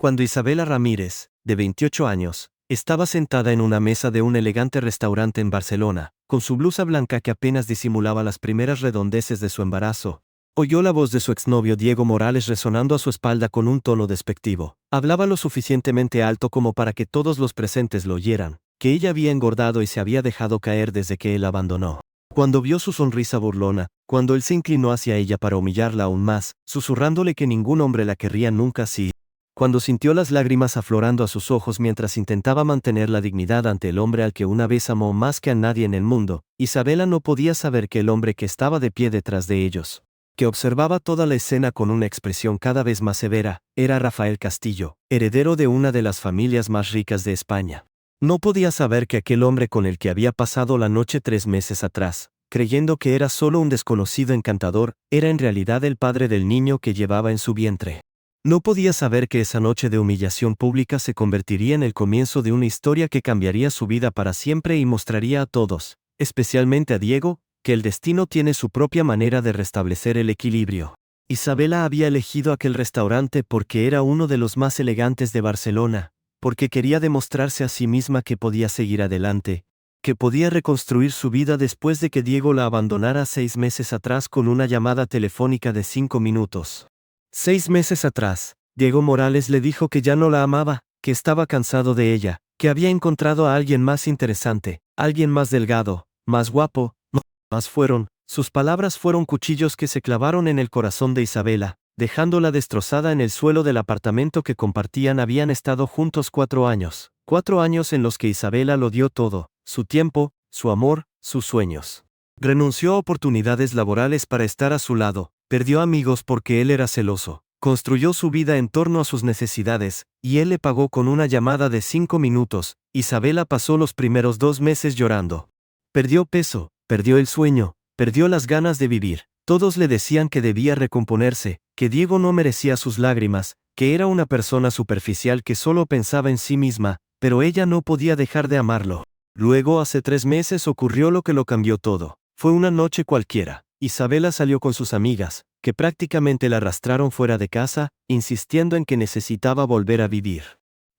Cuando Isabela Ramírez, de 28 años, estaba sentada en una mesa de un elegante restaurante en Barcelona, con su blusa blanca que apenas disimulaba las primeras redondeces de su embarazo, oyó la voz de su exnovio Diego Morales resonando a su espalda con un tono despectivo. Hablaba lo suficientemente alto como para que todos los presentes lo oyeran, que ella había engordado y se había dejado caer desde que él abandonó. Cuando vio su sonrisa burlona, cuando él se inclinó hacia ella para humillarla aún más, susurrándole que ningún hombre la querría nunca así, cuando sintió las lágrimas aflorando a sus ojos mientras intentaba mantener la dignidad ante el hombre al que una vez amó más que a nadie en el mundo, Isabela no podía saber que el hombre que estaba de pie detrás de ellos, que observaba toda la escena con una expresión cada vez más severa, era Rafael Castillo, heredero de una de las familias más ricas de España. No podía saber que aquel hombre con el que había pasado la noche 3 meses atrás, creyendo que era solo un desconocido encantador, era en realidad el padre del niño que llevaba en su vientre. No podía saber que esa noche de humillación pública se convertiría en el comienzo de una historia que cambiaría su vida para siempre y mostraría a todos, especialmente a Diego, que el destino tiene su propia manera de restablecer el equilibrio. Isabela había elegido aquel restaurante porque era uno de los más elegantes de Barcelona, porque quería demostrarse a sí misma que podía seguir adelante, que podía reconstruir su vida después de que Diego la abandonara 6 meses atrás con una llamada telefónica de 5 minutos. 6 meses atrás, Diego Morales le dijo que ya no la amaba, que estaba cansado de ella, que había encontrado a alguien más interesante, alguien más delgado, más guapo, sus palabras fueron cuchillos que se clavaron en el corazón de Isabela, dejándola destrozada en el suelo del apartamento que compartían. Habían estado juntos 4 años, 4 años en los que Isabela lo dio todo, su tiempo, su amor, sus sueños. Renunció a oportunidades laborales para estar a su lado, perdió amigos porque él era celoso, construyó su vida en torno a sus necesidades, y él le pagó con una llamada de 5 minutos. Isabela pasó los primeros 2 meses llorando. Perdió peso, perdió el sueño, perdió las ganas de vivir. Todos le decían que debía recomponerse, que Diego no merecía sus lágrimas, que era una persona superficial que solo pensaba en sí misma, pero ella no podía dejar de amarlo. Luego, hace 3 meses ocurrió lo que lo cambió todo. Fue una noche cualquiera. Isabela salió con sus amigas, que prácticamente la arrastraron fuera de casa, insistiendo en que necesitaba volver a vivir.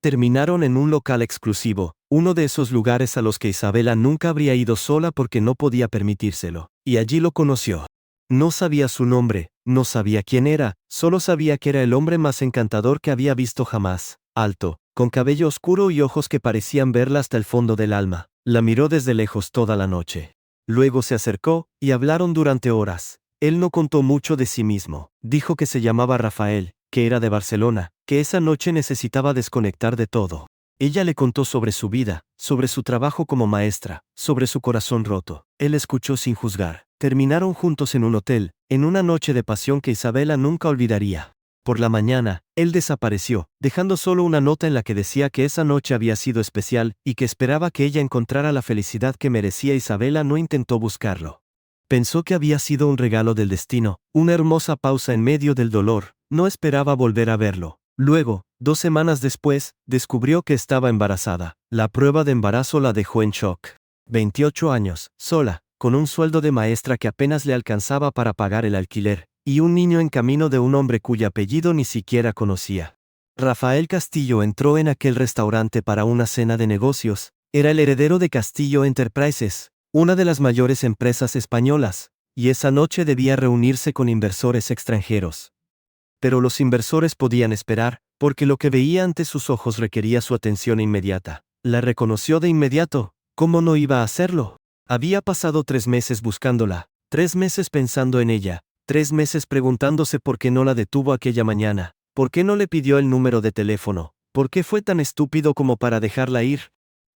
Terminaron en un local exclusivo, uno de esos lugares a los que Isabela nunca habría ido sola porque no podía permitírselo, y allí lo conoció. No sabía su nombre, no sabía quién era, solo sabía que era el hombre más encantador que había visto jamás, alto, con cabello oscuro y ojos que parecían verla hasta el fondo del alma. La miró desde lejos toda la noche. Luego se acercó, y hablaron durante horas. Él no contó mucho de sí mismo. Dijo que se llamaba Rafael, que era de Barcelona, que esa noche necesitaba desconectar de todo. Ella le contó sobre su vida, sobre su trabajo como maestra, sobre su corazón roto. Él escuchó sin juzgar. Terminaron juntos en un hotel, en una noche de pasión que Isabela nunca olvidaría. Por la mañana, él desapareció, dejando solo una nota en la que decía que esa noche había sido especial y que esperaba que ella encontrara la felicidad que merecía. Isabela no intentó buscarlo. Pensó que había sido un regalo del destino, una hermosa pausa en medio del dolor. No esperaba volver a verlo. Luego, 2 semanas después, descubrió que estaba embarazada. La prueba de embarazo la dejó en shock. 28 años, sola, con un sueldo de maestra que apenas le alcanzaba para pagar el alquiler, y un niño en camino de un hombre cuyo apellido ni siquiera conocía. Rafael Castillo entró en aquel restaurante para una cena de negocios. Era el heredero de Castillo Enterprises, una de las mayores empresas españolas, y esa noche debía reunirse con inversores extranjeros. Pero los inversores podían esperar, porque lo que veía ante sus ojos requería su atención inmediata. La reconoció de inmediato. ¿Cómo no iba a hacerlo? Había pasado 3 meses buscándola, 3 meses pensando en ella, 3 meses preguntándose por qué no la detuvo aquella mañana, por qué no le pidió el número de teléfono, por qué fue tan estúpido como para dejarla ir.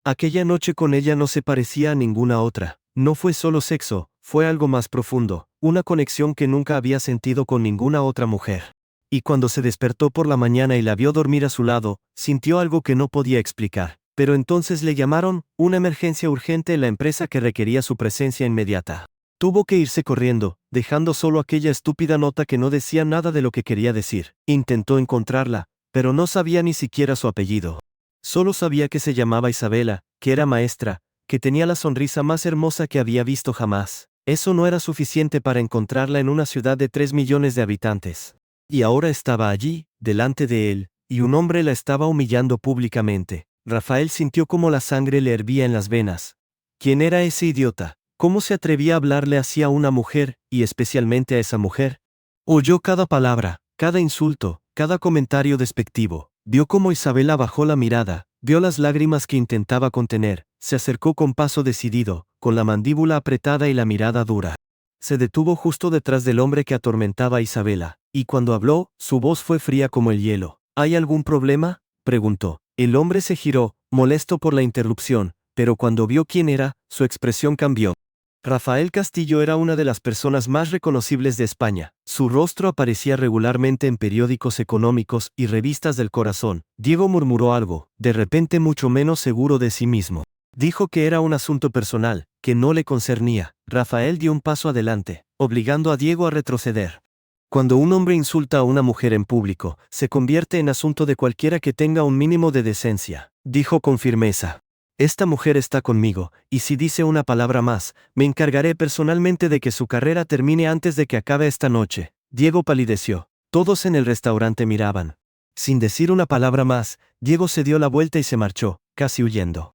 Aquella noche con ella no se parecía a ninguna otra. No fue solo sexo, fue algo más profundo, una conexión que nunca había sentido con ninguna otra mujer. Y cuando se despertó por la mañana y la vio dormir a su lado, sintió algo que no podía explicar. Pero entonces le llamaron, una emergencia urgente en la empresa que requería su presencia inmediata. Tuvo que irse corriendo, dejando solo aquella estúpida nota que no decía nada de lo que quería decir. Intentó encontrarla, pero no sabía ni siquiera su apellido. Solo sabía que se llamaba Isabela, que era maestra, que tenía la sonrisa más hermosa que había visto jamás. Eso no era suficiente para encontrarla en una ciudad de 3 millones de habitantes. Y ahora estaba allí, delante de él, y un hombre la estaba humillando públicamente. Rafael sintió cómo la sangre le hervía en las venas. ¿Quién era ese idiota? ¿Cómo se atrevía a hablarle así a una mujer, y especialmente a esa mujer? Oyó cada palabra, cada insulto, cada comentario despectivo. Vio cómo Isabela bajó la mirada, vio las lágrimas que intentaba contener, se acercó con paso decidido, con la mandíbula apretada y la mirada dura. Se detuvo justo detrás del hombre que atormentaba a Isabela, y cuando habló, su voz fue fría como el hielo. ¿Hay algún problema?, preguntó. El hombre se giró, molesto por la interrupción, pero cuando vio quién era, su expresión cambió. Rafael Castillo era una de las personas más reconocibles de España. Su rostro aparecía regularmente en periódicos económicos y revistas del corazón. Diego murmuró algo, de repente mucho menos seguro de sí mismo. Dijo que era un asunto personal, que no le concernía. Rafael dio un paso adelante, obligando a Diego a retroceder. Cuando un hombre insulta a una mujer en público, se convierte en asunto de cualquiera que tenga un mínimo de decencia, dijo con firmeza. Esta mujer está conmigo, y si dice una palabra más, me encargaré personalmente de que su carrera termine antes de que acabe esta noche. Diego palideció. Todos en el restaurante miraban. Sin decir una palabra más, Diego se dio la vuelta y se marchó, casi huyendo.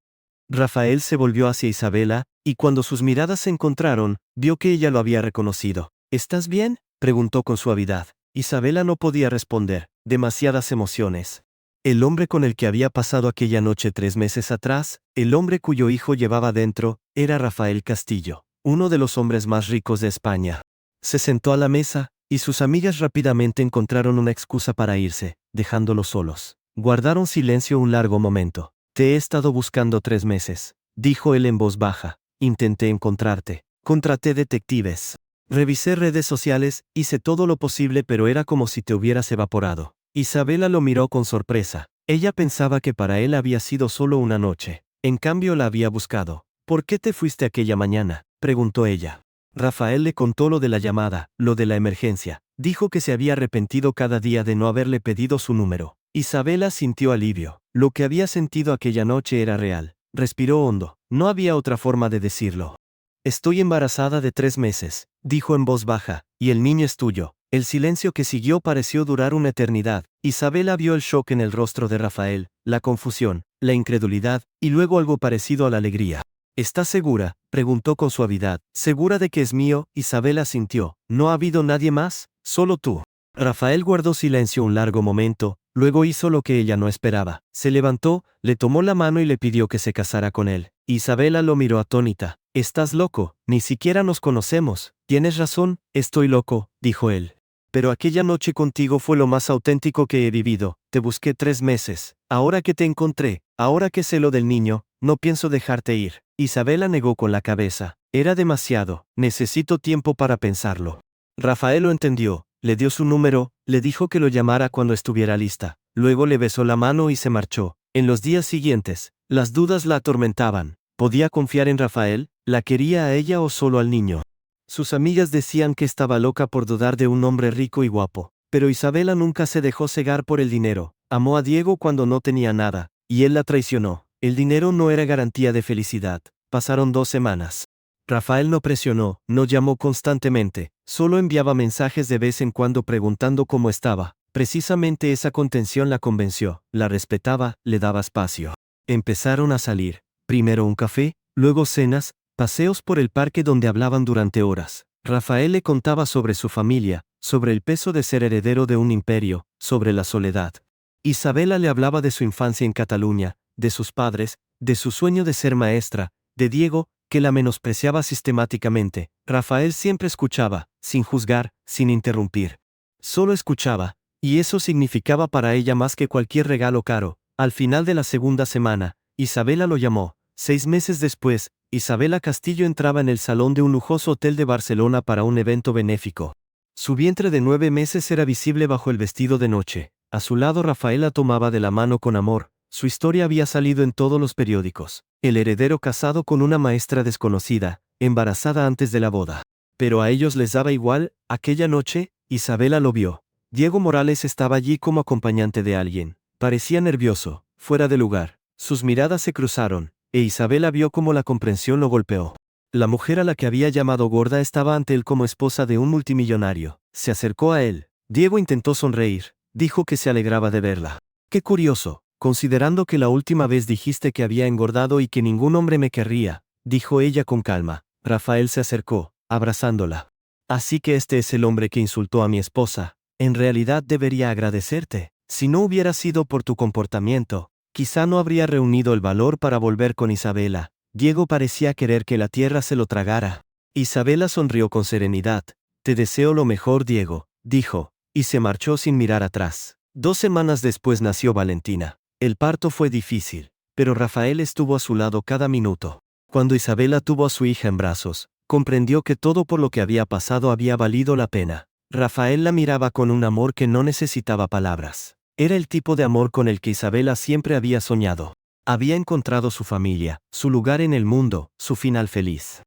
Rafael se volvió hacia Isabela, y cuando sus miradas se encontraron, vio que ella lo había reconocido. ¿Estás bien?, preguntó con suavidad. Isabela no podía responder, demasiadas emociones. El hombre con el que había pasado aquella noche 3 meses atrás, el hombre cuyo hijo llevaba dentro, era Rafael Castillo, uno de los hombres más ricos de España. Se sentó a la mesa, y sus amigas rápidamente encontraron una excusa para irse, dejándolos solos. Guardaron silencio un largo momento. Te he estado buscando 3 meses, dijo él en voz baja. Intenté encontrarte. Contraté detectives. Revisé redes sociales, hice todo lo posible, pero era como si te hubieras evaporado. Isabela lo miró con sorpresa. Ella pensaba que para él había sido solo una noche. En cambio la había buscado. ¿Por qué te fuiste aquella mañana?, preguntó ella. Rafael le contó lo de la llamada, lo de la emergencia. Dijo que se había arrepentido cada día de no haberle pedido su número. Isabela sintió alivio. Lo que había sentido aquella noche era real. Respiró hondo. No había otra forma de decirlo. Estoy embarazada de 3 meses, dijo en voz baja, y el niño es tuyo. El silencio que siguió pareció durar una eternidad. Isabela vio el shock en el rostro de Rafael, la confusión, la incredulidad, y luego algo parecido a la alegría. ¿Estás segura?, preguntó con suavidad. ¿Segura de que es mío? Isabela sintió. ¿No ha habido nadie más? Solo tú. Rafael guardó silencio un largo momento, luego hizo lo que ella no esperaba. Se levantó, le tomó la mano y le pidió que se casara con él. Isabela lo miró atónita. «Estás loco, ni siquiera nos conocemos». «Tienes razón, estoy loco», dijo él. «Pero aquella noche contigo fue lo más auténtico que he vivido. Te busqué 3 meses. Ahora que te encontré, ahora que sé lo del niño, no pienso dejarte ir». Isabela negó con la cabeza. «Era demasiado, necesito tiempo para pensarlo». Rafael lo entendió, le dio su número, le dijo que lo llamara cuando estuviera lista. Luego le besó la mano y se marchó. En los días siguientes, las dudas la atormentaban. ¿Podía confiar en Rafael? ¿La quería a ella o solo al niño? Sus amigas decían que estaba loca por dudar de un hombre rico y guapo. Pero Isabela nunca se dejó cegar por el dinero. Amó a Diego cuando no tenía nada, y él la traicionó. El dinero no era garantía de felicidad. Pasaron 2 semanas. Rafael no presionó, no llamó constantemente, solo enviaba mensajes de vez en cuando preguntando cómo estaba. Precisamente esa contención la convenció, la respetaba, le daba espacio. Empezaron a salir. Primero un café, luego cenas, paseos por el parque donde hablaban durante horas. Rafael le contaba sobre su familia, sobre el peso de ser heredero de un imperio, sobre la soledad. Isabela le hablaba de su infancia en Cataluña, de sus padres, de su sueño de ser maestra, de Diego, que la menospreciaba sistemáticamente. Rafael siempre escuchaba, sin juzgar, sin interrumpir. Solo escuchaba, y eso significaba para ella más que cualquier regalo caro. Al final de la segunda semana, Isabela lo llamó. 6 meses después, Isabela Castillo entraba en el salón de un lujoso hotel de Barcelona para un evento benéfico. Su vientre de 9 meses era visible bajo el vestido de noche. A su lado Rafael la tomaba de la mano con amor. Su historia había salido en todos los periódicos. El heredero casado con una maestra desconocida, embarazada antes de la boda. Pero a ellos les daba igual. Aquella noche, Isabela lo vio. Diego Morales estaba allí como acompañante de alguien. Parecía nervioso, fuera de lugar. Sus miradas se cruzaron, e Isabela vio cómo la comprensión lo golpeó. La mujer a la que había llamado gorda estaba ante él como esposa de un multimillonario. Se acercó a él. Diego intentó sonreír. Dijo que se alegraba de verla. Qué curioso, considerando que la última vez dijiste que había engordado y que ningún hombre me querría, dijo ella con calma. Rafael se acercó, abrazándola. Así que este es el hombre que insultó a mi esposa. En realidad debería agradecerte. Si no hubiera sido por tu comportamiento, quizá no habría reunido el valor para volver con Isabela. Diego parecía querer que la tierra se lo tragara. Isabela sonrió con serenidad. Te deseo lo mejor, Diego, dijo, y se marchó sin mirar atrás. 2 semanas después nació Valentina. El parto fue difícil, pero Rafael estuvo a su lado cada minuto. Cuando Isabela tuvo a su hija en brazos, comprendió que todo por lo que había pasado había valido la pena. Rafael la miraba con un amor que no necesitaba palabras. Era el tipo de amor con el que Isabela siempre había soñado. Había encontrado su familia, su lugar en el mundo, su final feliz.